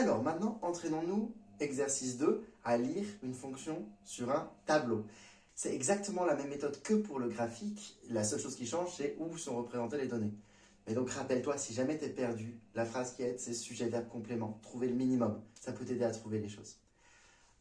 Alors maintenant, entraînons-nous, exercice 2, à lire une fonction sur un tableau. C'est exactement la même méthode que pour le graphique, la seule chose qui change, c'est où sont représentées les données. Mais donc rappelle-toi, si jamais tu es perdu, la phrase qui aide, c'est sujet, verbe, complément. Trouver le minimum, ça peut t'aider à trouver les choses.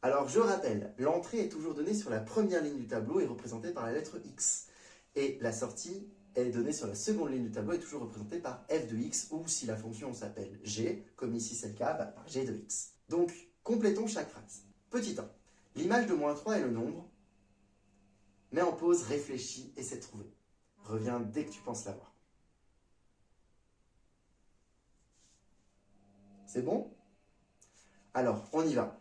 Alors je rappelle, l'entrée est toujours donnée sur la première ligne du tableau et représentée par la lettre X. Et la sortie est donnée sur la seconde ligne du tableau et toujours représentée par f de x, ou si la fonction s'appelle g, comme ici c'est le cas, par g de x. Donc, complétons chaque phrase. Petit 1. L'image de -3 est le nombre. Mets en pause, réfléchis, essaie de trouver. Reviens dès que tu penses l'avoir. C'est bon? Alors, on y va.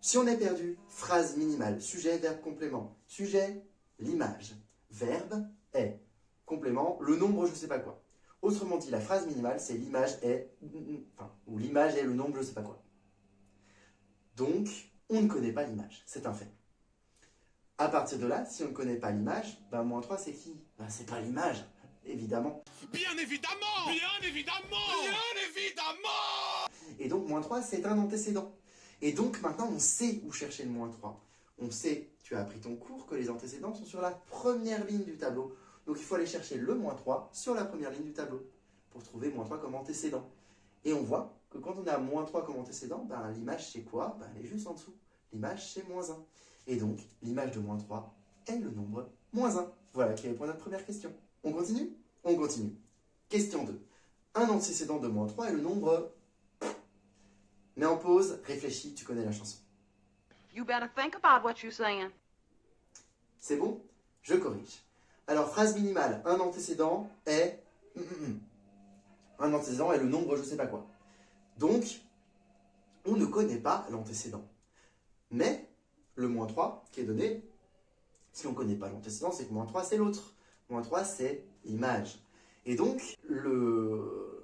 Si on est perdu, phrase minimale, sujet, verbe, complément. Sujet, l'image. Verbe est. Complément, le nombre, je ne sais pas quoi. Autrement dit, la phrase minimale, c'est l'image est, ou l'image est le nombre, je ne sais pas quoi. Donc, on ne connaît pas l'image, c'est un fait. À partir de là, si on ne connaît pas l'image, -3 c'est qui? C'est pas l'image, évidemment. Bien évidemment! Bien évidemment! Bien évidemment! Et donc, -3 c'est un antécédent. Et donc, maintenant, on sait où chercher le -3. On sait, tu as appris ton cours, que les antécédents sont sur la première ligne du tableau. Donc, il faut aller chercher le -3 sur la première ligne du tableau pour trouver -3 comme antécédent. Et on voit que quand on a -3 comme antécédent, l'image c'est quoi? Elle est juste en dessous. L'image c'est -1. Et donc, l'image de -3 est le nombre -1. Voilà qui répond à notre première question. On continue? On continue. Question 2. Un antécédent de -3 est le nombre... Mets en pause, réfléchis, tu connais la chanson. You better think about what you're saying. C'est bon? Je corrige. Alors, phrase minimale, un antécédent est... Un antécédent est le nombre je sais pas quoi. Donc, on ne connaît pas l'antécédent. Mais, le -3 qui est donné, si on ne connaît pas l'antécédent, c'est que -3 c'est l'autre. -3 c'est l'image. Et donc, le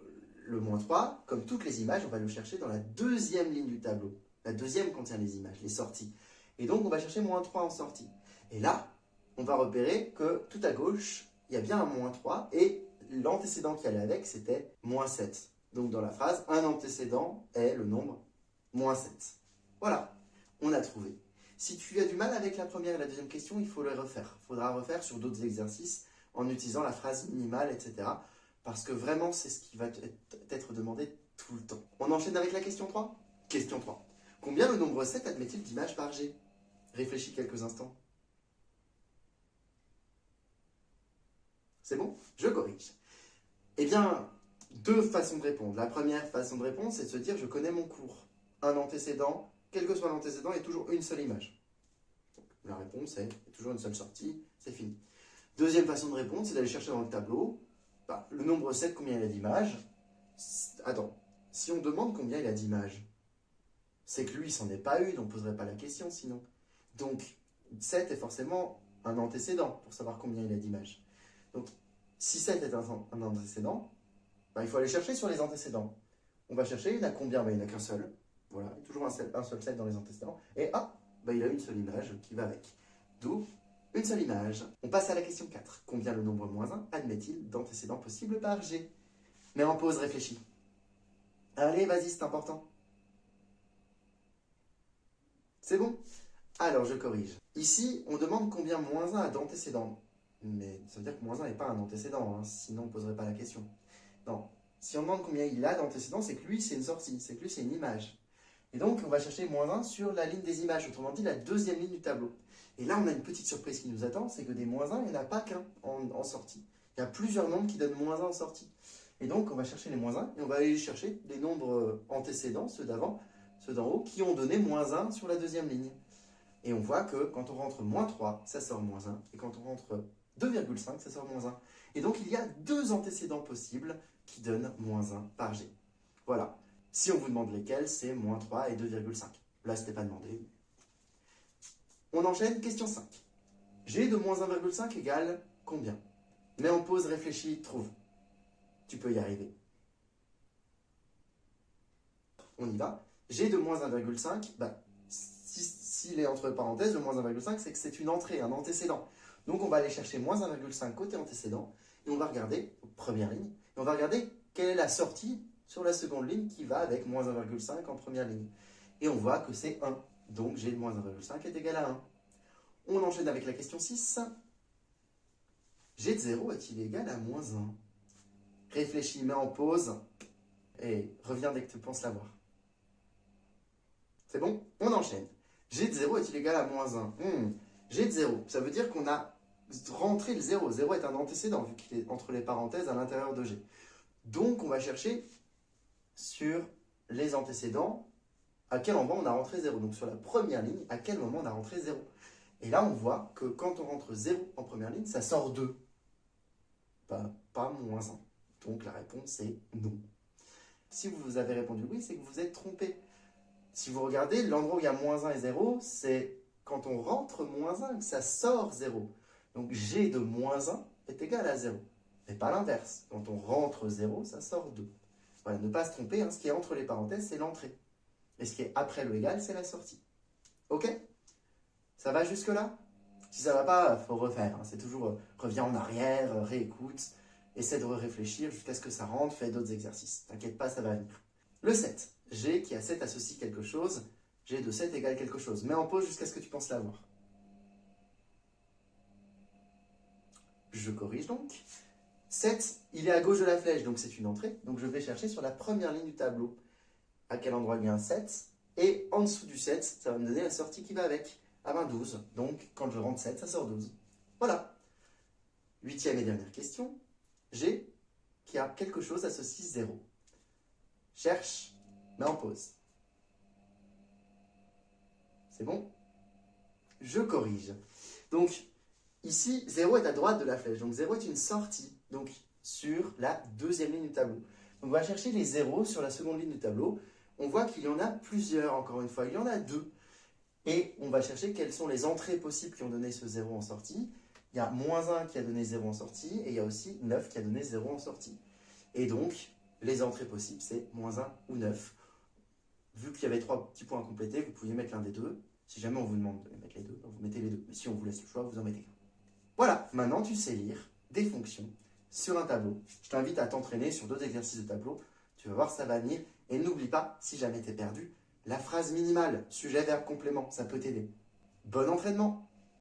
-3, comme toutes les images, on va le chercher dans la deuxième ligne du tableau. La deuxième contient les images, les sorties. Et donc, on va chercher -3 en sortie. Et là, on va repérer que tout à gauche, il y a bien un -3 et l'antécédent qui allait avec, c'était -7. Donc, dans la phrase, un antécédent est le nombre -7. Voilà, on a trouvé. Si tu as du mal avec la première et la deuxième question, il faut les refaire. Il faudra refaire sur d'autres exercices en utilisant la phrase minimale, etc. Parce que vraiment, c'est ce qui va être demandé tout le temps. On enchaîne avec la question 3. Question 3. Combien le nombre 7 admet-il d'images par G? Réfléchis quelques instants. C'est bon? Je corrige. Eh bien, deux façons de répondre. La première façon de répondre, c'est de se dire je connais mon cours. Un antécédent, quel que soit l'antécédent, il y a toujours une seule image. Donc, la réponse est toujours une seule sortie, c'est fini. Deuxième façon de répondre, c'est d'aller chercher dans le tableau le nombre 7, combien il a d'images. Attends, si on demande combien il a d'images, c'est que lui, il s'en est pas une, on ne poserait pas la question sinon. Donc, 7 est forcément un antécédent pour savoir combien il a d'images. Donc, si 7 est un antécédent, il faut aller chercher sur les antécédents. On va chercher, il y en a combien? Il n'y en a qu'un seul. Voilà, il y a toujours un seul 7 dans les antécédents. Et il a une seule image qui va avec. D'où une seule image. On passe à la question 4. Combien le nombre -1 admet-il d'antécédents possibles par G? Mets en pause, réfléchis. Allez, vas-y, c'est important. C'est bon? Alors, je corrige. Ici, on demande combien -1 a d'antécédents. Mais ça veut dire que -1 n'est pas un antécédent, sinon on ne poserait pas la question. Non. Si on demande combien il a d'antécédents, c'est que lui, c'est une sortie, c'est que lui, c'est une image. Et donc, on va chercher -1 sur la ligne des images, autrement dit, la deuxième ligne du tableau. Et là, on a une petite surprise qui nous attend, c'est que des -1, il n'y en a pas qu'un en sortie. Il y a plusieurs nombres qui donnent -1 en sortie. Et donc, on va chercher les -1 et on va aller chercher les nombres antécédents, ceux d'avant, ceux d'en haut, qui ont donné -1 sur la deuxième ligne. Et on voit que quand on rentre -3, ça sort -1. Et quand on rentre 2,5, ça sort -1. Et donc, il y a deux antécédents possibles qui donnent -1 par G. Voilà. Si on vous demande lesquels, c'est -3 et 2,5. Là, ce n'était pas demandé. On enchaîne, question 5. G de -1,5 égale combien? Mets en pause, réfléchis, trouve. Tu peux y arriver. On y va. G de -1,5, s'il est entre parenthèses, le -1,5, c'est que c'est une entrée, un antécédent. Donc, on va aller chercher -1,5 côté antécédent, et on va regarder, première ligne, et on va regarder quelle est la sortie sur la seconde ligne qui va avec moins 1,5 en première ligne. Et on voit que c'est 1. Donc g de moins 1,5 est égal à 1. On enchaîne avec la question 6. G de 0 est-il égal à moins 1? Réfléchis, mets en pause et reviens dès que tu penses l'avoir. C'est bon? On enchaîne. G de 0 est-il égal à moins 1? G de 0, ça veut dire qu'on a rentré le 0. 0 est un antécédent vu qu'il est entre les parenthèses à l'intérieur de G. Donc on va chercher sur les antécédents à quel endroit on a rentré 0. Donc sur la première ligne, à quel moment on a rentré 0. Et là on voit que quand on rentre 0 en première ligne, ça sort 2. Pas moins 1. Donc la réponse est non. Si vous avez répondu oui, c'est que vous êtes trompé. Si vous regardez, l'endroit où il y a moins 1 et 0, c'est quand on rentre moins 1 que ça sort 0. Donc G de moins 1 est égal à 0. Mais pas l'inverse. Quand on rentre 0, ça sort 2. Voilà, ne pas se tromper, hein, ce qui est entre les parenthèses, c'est l'entrée. Et ce qui est après le égal, c'est la sortie. Ok? Ça va jusque-là? Si ça ne va pas, il faut refaire. Hein. C'est toujours reviens en arrière, réécoute, essaie de réfléchir jusqu'à ce que ça rentre, fais d'autres exercices. T'inquiète pas, ça va venir. Le 7. G qui a 7 associe quelque chose. G de 7 égale quelque chose. Mets en pause jusqu'à ce que tu penses l'avoir. Je corrige donc. 7, il est à gauche de la flèche, donc c'est une entrée. Donc je vais chercher sur la première ligne du tableau. À quel endroit il y a un 7. Et en dessous du 7, ça va me donner la sortie qui va avec. Ah ben 12. Donc quand je rentre 7, ça sort 12. Voilà. 8e et dernière question. G qui a quelque chose associe 0. Cherche, mets en pause. C'est bon? Je corrige. Donc, ici, 0 est à droite de la flèche. Donc, 0 est une sortie. Donc, sur la deuxième ligne du tableau. Donc, on va chercher les 0 sur la seconde ligne du tableau. On voit qu'il y en a plusieurs, encore une fois. Il y en a 2. Et on va chercher quelles sont les entrées possibles qui ont donné ce 0 en sortie. Il y a moins 1 qui a donné 0 en sortie. Et il y a aussi 9 qui a donné 0 en sortie. Et donc, les entrées possibles, c'est moins 1 ou 9. Vu qu'il y avait 3 petits points à compléter, vous pouviez mettre l'un des deux. Si jamais on vous demande de mettre les deux, vous mettez les deux. Mais si on vous laisse le choix, vous en mettez qu'un. Voilà, maintenant tu sais lire des fonctions sur un tableau. Je t'invite à t'entraîner sur d'autres exercices de tableau. Tu vas voir, ça va venir. Et n'oublie pas, si jamais tu es perdu, la phrase minimale, sujet, verbe, complément, ça peut t'aider. Bon entraînement!